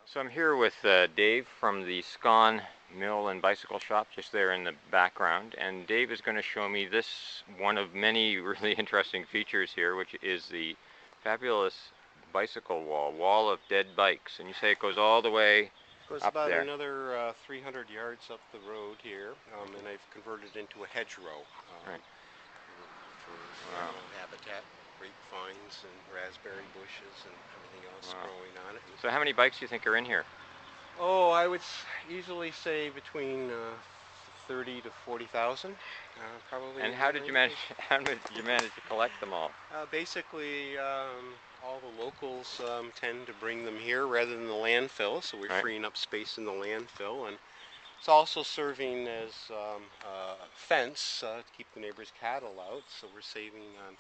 So I'm here with Dave from the Scone Mill and Bicycle Shop, just there in the background, and Dave is going to show me this one of many really interesting features here, which is the fabulous bicycle wall of dead bikes. And you say it goes all the way Goes up about there. another 300 yards up the road here, and I've converted it into a hedgerow Right. for Wow. animal habitat, grapevines and raspberry bushes and everything else Wow. growing on it. So how many bikes do you think are in here? Oh, I would easily say between 30 to 40,000, probably. And how did you manage? How did you manage to collect them all? Basically, all the locals tend to bring them here rather than the landfill, so we're Right. freeing up space in the landfill, and it's also serving as a fence to keep the neighbors' cattle out, so we're saving on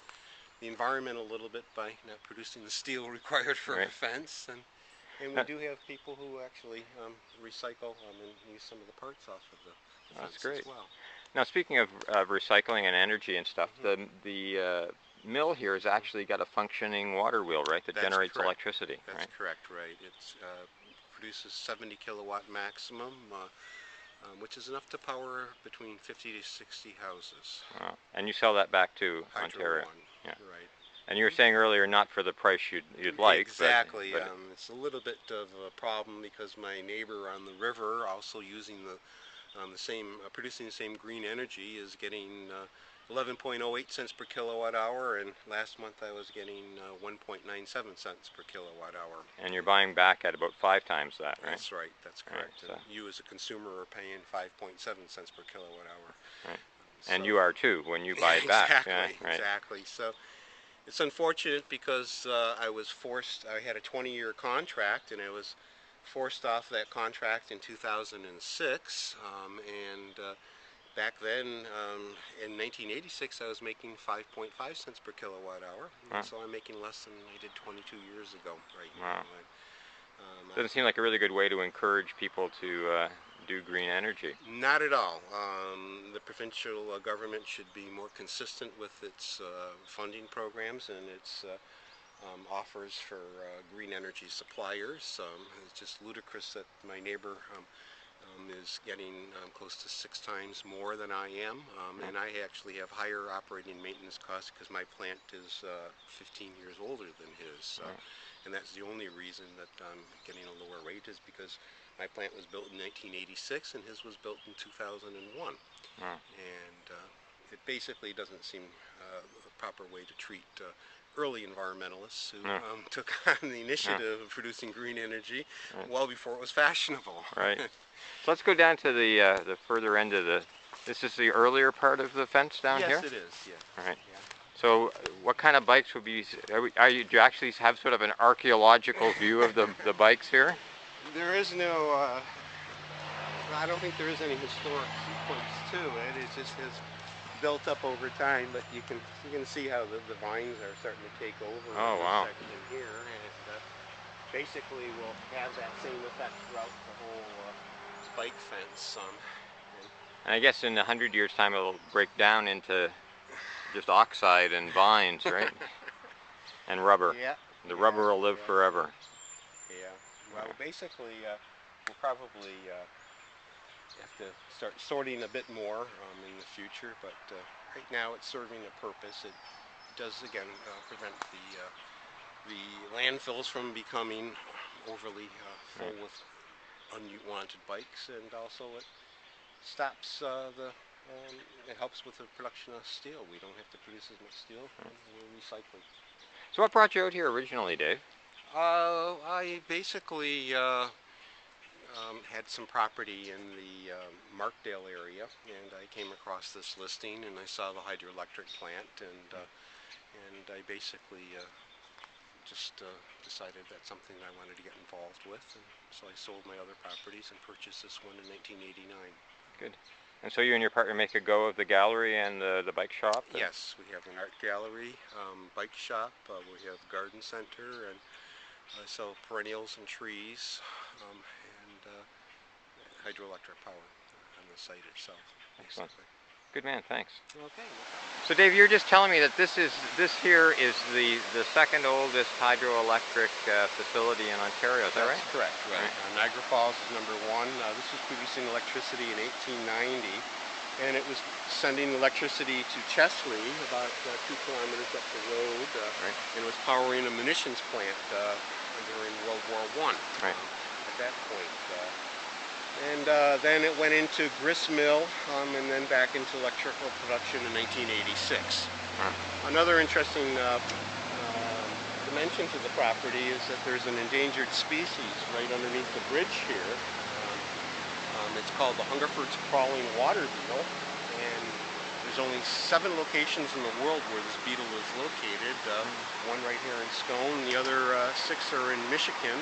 the environment a little bit by not producing the steel required for Right. a fence, and we do have people who actually recycle and use some of the parts off of the That's fence great. as well. Now, speaking of recycling and energy and stuff, the mill here has actually got a functioning water wheel, right, that That's generates correct. electricity, That's right? correct, right. It produces 70 kilowatt maximum, which is enough to power between 50 to 60 houses. Wow. And you sell that back to Hydro Ontario. One, Yeah. right. And you were saying earlier, not for the price you'd like, Exactly. but It's a little bit of a problem because my neighbor on the river, also using the same, producing the same green energy, is getting 11.08 cents per kilowatt hour, and last month I was getting 1.97 cents per kilowatt hour. and you're buying back at about 5 times that, right? That's right. That's correct. Right, so. And you, as a consumer, are paying 5.7 cents per kilowatt hour. Right. So, And you are too when you buy it back. Exactly. Yeah, right. Exactly. So. It's unfortunate because I had a 20-year contract, and I was forced off that contract in 2006, and back then, in 1986, I was making 5.5 cents per kilowatt hour, Wow. so I'm making less than I did 22 years ago right Wow. now. Doesn't seem like a really good way to encourage people to do green energy. Not at all. The provincial government should be more consistent with its funding programs and its offers for green energy suppliers. It's just ludicrous that my neighbor is getting close to 6 times more than I am, and I actually have higher operating maintenance costs because my plant is 15 years older than his, and that's the only reason that I'm getting a lower rate is because my plant was built in 1986 and his was built in 2001, and it basically doesn't seem a proper way to treat early environmentalists who took on the initiative of producing green energy well before it was fashionable. Right. So let's go down to the further end of the. This is the earlier part of the fence down here. Yes, it is. Yeah. Right. Yeah. So, what kind of bikes would be? Do you actually have sort of an archaeological view of the bikes here? There is no. I don't think there is any historic sequence to it. It just has built up over time, but you can see how the vines are starting to take over Oh, wow. this section here, and basically will have that same effect throughout the whole bike fence. And I guess in 100 years' time it'll break down into just oxide and vines, right? And rubber. Yeah. The rubber will live forever. Yeah. Well, basically, we'll probably have to start sorting a bit more in the future, but right now it's serving a purpose. It does, again, prevent the landfills from becoming overly full with unwanted bikes, and also it stops it helps with the production of steel. We don't have to produce as much steel, and we're recycling. So what brought you out here originally, Dave? I basically had some property in the Markdale area, and I came across this listing, and I saw the hydroelectric plant, and I basically just decided that's something I wanted to get involved with, and so I sold my other properties and purchased this one in 1989. Good. And so you and your partner make a go of the gallery and the bike shop? Yes, we have an art gallery, bike shop, we have garden center, and I sell perennials and trees, and hydroelectric power on the site itself, basically. Good man, thanks. Okay, no problem. So Dave, you're just telling me that this here is the second oldest hydroelectric facility in Ontario. Is that That's right? correct, right. Right. Niagara Falls is number one. This was producing electricity in 1890, and it was sending electricity to Chesley, about 2 kilometers up the road, Right. and it was powering a munitions plant during World War I Right. at that point. And then it went into grist mill, and then back into electrical production in 1986. Another interesting dimension to the property is that there's an endangered species right underneath the bridge here. It's called the Hungerford's crawling water beetle, and there's only 7 locations in the world where this beetle is located. One right here in Scone, the other 6 are in Michigan.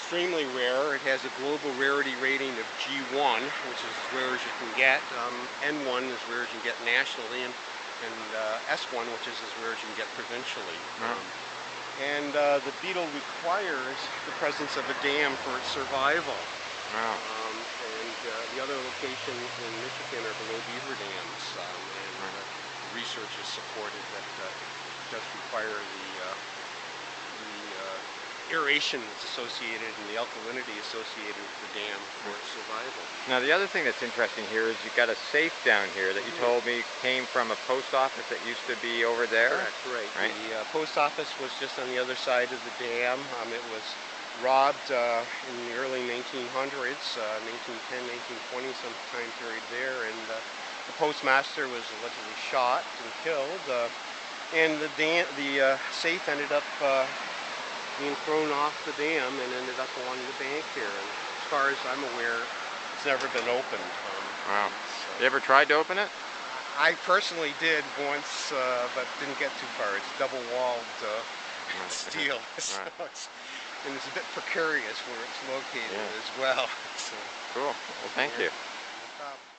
Extremely rare. It has a global rarity rating of G1, which is as rare as you can get. N1 is as rare as you can get nationally, and S1, which is as rare as you can get provincially. And the beetle requires the presence of a dam for its survival. Wow. And the other locations in Michigan are below beaver dams, and the research has supported that it does require the aeration that's associated and the alkalinity associated with the dam for its survival. Now the other thing that's interesting here is you've got a safe down here that you told me came from a post office that used to be over there. Correct, right. Right. The post office was just on the other side of the dam. It was robbed in the early 1900s, 1910, 1920, some time period there, and the postmaster was allegedly shot and killed, and the safe ended up being thrown off the dam and ended up along the bank here. And as far as I'm aware, it's never been opened. Wow. So You ever tried to open it? I personally did once, but didn't get too far. It's double-walled steel, so and it's a bit precarious where it's located as well. So, Cool. Well, thank you. no problem.